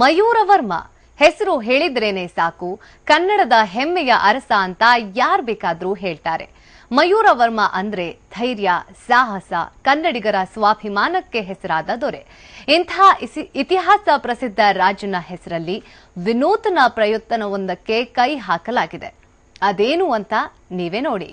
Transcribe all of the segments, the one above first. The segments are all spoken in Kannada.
ಮಯೂರ ವರ್ಮ ಹೆಸರು ಹೇಳಿದ್ರೇನೆ ಸಾಕು, ಕನ್ನಡದ ಹೆಮ್ಮೆಯ ಅರಸ ಅಂತ ಯಾರು ಬೇಕಾದ್ರೂ ಹೇಳ್ತಾರೆ. ಮಯೂರ ವರ್ಮ ಅಂದ್ರೆ ಧೈರ್ಯ, ಸಾಹಸ, ಕನ್ನಡಿಗರ ಸ್ವಾಭಿಮಾನಕ್ಕೆ ಹೆಸರಾದ ದೊರೆ. ಇಂಥ ಇತಿಹಾಸ ಪ್ರಸಿದ್ಧ ರಾಜನ ಹೆಸರಲ್ಲಿ ವಿನೂತನ ಪ್ರಯತ್ನವೊಂದಕ್ಕೆ ಕೈ ಹಾಕಲಾಗಿದೆ. ಅದೇನು ಅಂತ ನೀವೇ ನೋಡಿ.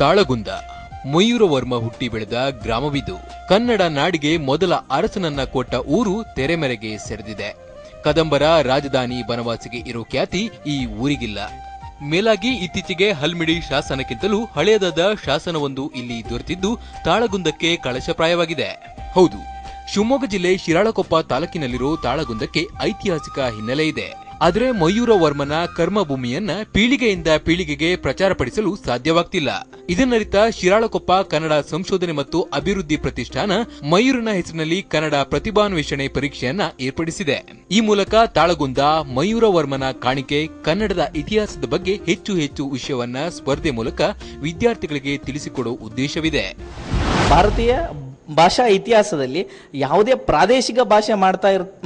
ತಾಳಗುಂದ ಮಯೂರ ವರ್ಮ ಹುಟ್ಟಿ ಬೆಳೆದ ಗ್ರಾಮವಿದು. ಕನ್ನಡ ನಾಡಿಗೆ ಮೊದಲ ಅರಸನನ್ನ ಕೊಟ್ಟ ಊರು ತೆರೆಮೆರೆಗೆ ಸೆರೆದಿದೆ. ಕದಂಬರ ರಾಜಧಾನಿ ಬನವಾಸಿಗೆ ಇರೋ ಖ್ಯಾತಿ ಈ ಊರಿಗಿಲ್ಲ. ಮೇಲಾಗಿ ಇತ್ತೀಚೆಗೆ ಹಲ್ಮಿಡಿ ಶಾಸನಕ್ಕಿಂತಲೂ ಹಳೆಯದಾದ ಶಾಸನವೊಂದು ಇಲ್ಲಿ ದೊರೆತಿದ್ದು ತಾಳಗುಂದಕ್ಕೆ ಕಳಶಪ್ರಾಯವಾಗಿದೆ. ಹೌದು, ಶಿವಮೊಗ್ಗ ಜಿಲ್ಲೆ ಶಿರಾಳಕೊಪ್ಪ ತಾಲೂಕಿನಲ್ಲಿರೋ ತಾಳಗುಂದಕ್ಕೆ ಐತಿಹಾಸಿಕ ಹಿನ್ನೆಲೆ ಇದೆ. ಆದರೆ ಮಯೂರ ವರ್ಮನ ಕರ್ಮಭೂಮಿಯನ್ನ ಪೀಳಿಗೆಯಿಂದ ಪೀಳಿಗೆಗೆ ಪ್ರಚಾರಪಡಿಸಲು ಸಾಧ್ಯವಾಗ್ತಿಲ್ಲ. ಇದನ್ನರಿತ ಶಿರಾಳಕೊಪ್ಪ ಕನ್ನಡ ಸಂಶೋಧನೆ ಮತ್ತು ಅಭಿವೃದ್ಧಿ ಪ್ರತಿಷ್ಠಾನ ಮಯೂರನ ಹೆಸರಿನಲ್ಲಿ ಕನ್ನಡ ಪ್ರತಿಭಾನ್ವೇಷಣೆ ಪರೀಕ್ಷೆಯನ್ನ ಏರ್ಪಡಿಸಿದೆ. ಈ ಮೂಲಕ ತಾಳಗುಂದ ಮಯೂರ ವರ್ಮನ ಕಾಣಿಕೆ, ಕನ್ನಡದ ಇತಿಹಾಸದ ಬಗ್ಗೆ ಹೆಚ್ಚು ಹೆಚ್ಚು ವಿಷಯವನ್ನ ಸ್ಪರ್ಧೆ ಮೂಲಕ ವಿದ್ಯಾರ್ಥಿಗಳಿಗೆ ತಿಳಿಸಿಕೊಡೋ ಉದ್ದೇಶವಿದೆ. ಭಾರತೀಯ ಭಾಷಾ ಇತಿಹಾಸದಲ್ಲಿ ಯಾವುದೇ ಪ್ರಾದೇಶಿಕ ಭಾಷೆ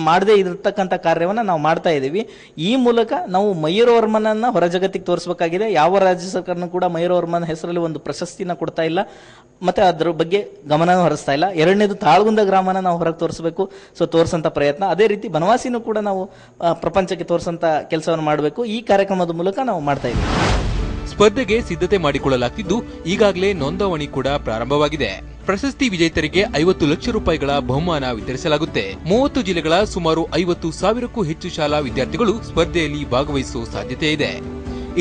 ಮಾಡದೇ ಇರತಕ್ಕಂಥ ಕಾರ್ಯವನ್ನು ನಾವು ಮಾಡ್ತಾ ಇದ್ದೀವಿ. ಈ ಮೂಲಕ ನಾವು ಮಯೂರವರ್ಮನನ್ನ ಹೊರ ಜಗತ್ತಿಗೆ ತೋರಿಸಬೇಕಾಗಿದೆ. ಯಾವ ರಾಜ್ಯ ಸರ್ಕಾರನೂ ಕೂಡ ಮಯೂರವರ್ಮನ ಹೆಸರಲ್ಲಿ ಒಂದು ಪ್ರಶಸ್ತಿನ ಕೊಡ್ತಾ ಇಲ್ಲ, ಮತ್ತೆ ಅದ್ರ ಬಗ್ಗೆ ಗಮನ ಹರಿಸ್ತಾ ಇಲ್ಲ. ಎರಡನೇದು ತಾಳಗುಂದ ಗ್ರಾಮನ ನಾವು ಹೊರಗೆ ತೋರಿಸಬೇಕು, ತೋರಿಸಂತ ಪ್ರಯತ್ನ. ಅದೇ ರೀತಿ ಬನವಾಸಿನೂ ಕೂಡ ನಾವು ಪ್ರಪಂಚಕ್ಕೆ ತೋರಿಸಂತ ಕೆಲಸವನ್ನು ಮಾಡಬೇಕು. ಈ ಕಾರ್ಯಕ್ರಮದ ಮೂಲಕ ನಾವು ಮಾಡ್ತಾ ಇದ್ದೀವಿ. ಸ್ಪರ್ಧೆಗೆ ಸಿದ್ಧತೆ ಮಾಡಿಕೊಳ್ಳಲಾಗ್ತಿದ್ದು ಈಗಾಗಲೇ ನೋಂದಣಿ ಕೂಡ ಪ್ರಾರಂಭವಾಗಿದೆ. ಪ್ರಶಸ್ತಿ ವಿಜೇತರಿಗೆ 50 ಲಕ್ಷ ರೂಪಾಯಿಗಳ ಬಹುಮಾನ ವಿತರಿಸಲಾಗುತ್ತೆ. 30 ಜಿಲ್ಲೆಗಳ ಸುಮಾರು 50,000ಕ್ಕೂ ಹೆಚ್ಚು ಶಾಲಾ ವಿದ್ಯಾರ್ಥಿಗಳು ಸ್ಪರ್ಧೆಯಲ್ಲಿ ಭಾಗವಹಿಸುವ ಸಾಧ್ಯತೆ ಇದೆ.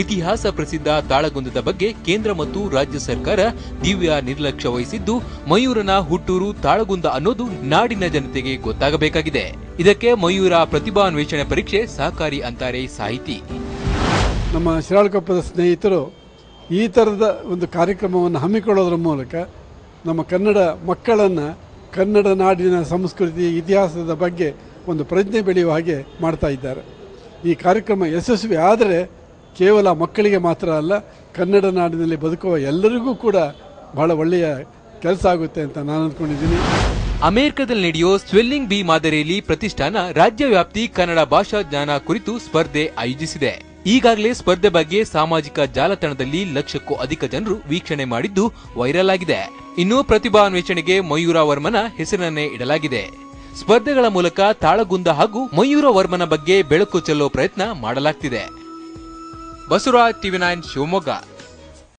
ಇತಿಹಾಸ ಪ್ರಸಿದ್ಧ ತಾಳಗುಂದದ ಬಗ್ಗೆ ಕೇಂದ್ರ ಮತ್ತು ರಾಜ್ಯ ಸರ್ಕಾರ ದಿವ್ಯ ನಿರ್ಲಕ್ಷ್ಯ ವಹಿಸಿದ್ದು, ಮಯೂರನ ಹುಟ್ಟೂರು ತಾಳಗುಂದ ಅನ್ನೋದು ನಾಡಿನ ಜನತೆಗೆ ಗೊತ್ತಾಗಬೇಕಾಗಿದೆ. ಇದಕ್ಕೆ ಮಯೂರ ಪ್ರತಿಭಾನ್ವೇಷಣೆ ಪರೀಕ್ಷೆ ಸಹಕಾರಿ ಅಂತಾರೆ ಸಾಹಿತಿ. ನಮ್ಮ ಶಿರಾಳಕೊಪ್ಪದ ಸ್ನೇಹಿತರು ಈ ಥರದ ಒಂದು ಕಾರ್ಯಕ್ರಮವನ್ನು ಹಮ್ಮಿಕೊಳ್ಳೋದ್ರ ಮೂಲಕ ನಮ್ಮ ಕನ್ನಡ ಮಕ್ಕಳನ್ನು ಕನ್ನಡ ನಾಡಿನ ಸಂಸ್ಕೃತಿ, ಇತಿಹಾಸದ ಬಗ್ಗೆ ಒಂದು ಪ್ರಜ್ಞೆ ಬೆಳೆಯುವ ಹಾಗೆ ಮಾಡ್ತಾ ಇದ್ದಾರೆ. ಈ ಕಾರ್ಯಕ್ರಮ ಯಶಸ್ವಿ ಆದರೆ ಕೇವಲ ಮಕ್ಕಳಿಗೆ ಮಾತ್ರ ಅಲ್ಲ, ಕನ್ನಡ ನಾಡಿನಲ್ಲಿ ಬದುಕುವ ಎಲ್ಲರಿಗೂ ಕೂಡ ಬಹಳ ಒಳ್ಳೆಯ ಕೆಲಸ ಆಗುತ್ತೆ ಅಂತ ನಾನು ಅಂದ್ಕೊಂಡಿದ್ದೀನಿ. ಅಮೆರಿಕದಲ್ಲಿ ನಡೆಯೋ ಸ್ವೆಲ್ಲಿಂಗ್ ಬಿ ಮಾದರಿಯಲ್ಲಿ ಪ್ರತಿಷ್ಠಾನ ರಾಜ್ಯವ್ಯಾಪ್ತಿ ಕನ್ನಡ ಭಾಷಾ ಜ್ಞಾನ ಕುರಿತು ಸ್ಪರ್ಧೆ ಆಯೋಜಿಸಿದೆ. ಈಗಾಗಲೇ ಸ್ಪರ್ಧೆ ಬಗ್ಗೆ ಸಾಮಾಜಿಕ ಜಾಲತಾಣದಲ್ಲಿ 1 ಲಕ್ಷಕ್ಕೂ ಅಧಿಕ ಜನರು ವೀಕ್ಷಣೆ ಮಾಡಿದ್ದು ವೈರಲ್ ಆಗಿದೆ. ಇನ್ನು ಪ್ರತಿಭಾನ್ವೇಷಣೆಗೆ ಮಯೂರ ವರ್ಮನ ಹೆಸರನ್ನೇ ಇಡಲಾಗಿದೆ. ಸ್ಪರ್ಧೆಗಳ ಮೂಲಕ ತಾಳಗುಂದ ಹಾಗೂ ಮಯೂರ ವರ್ಮನ ಬಗ್ಗೆ ಬೆಳಕು ಚೆಲ್ಲೋ ಪ್ರಯತ್ನ ಮಾಡಲಾಗ್ತಿದೆ. ಬಸವರಾಜ್, TV9 ಶಿವಮೊಗ್ಗ.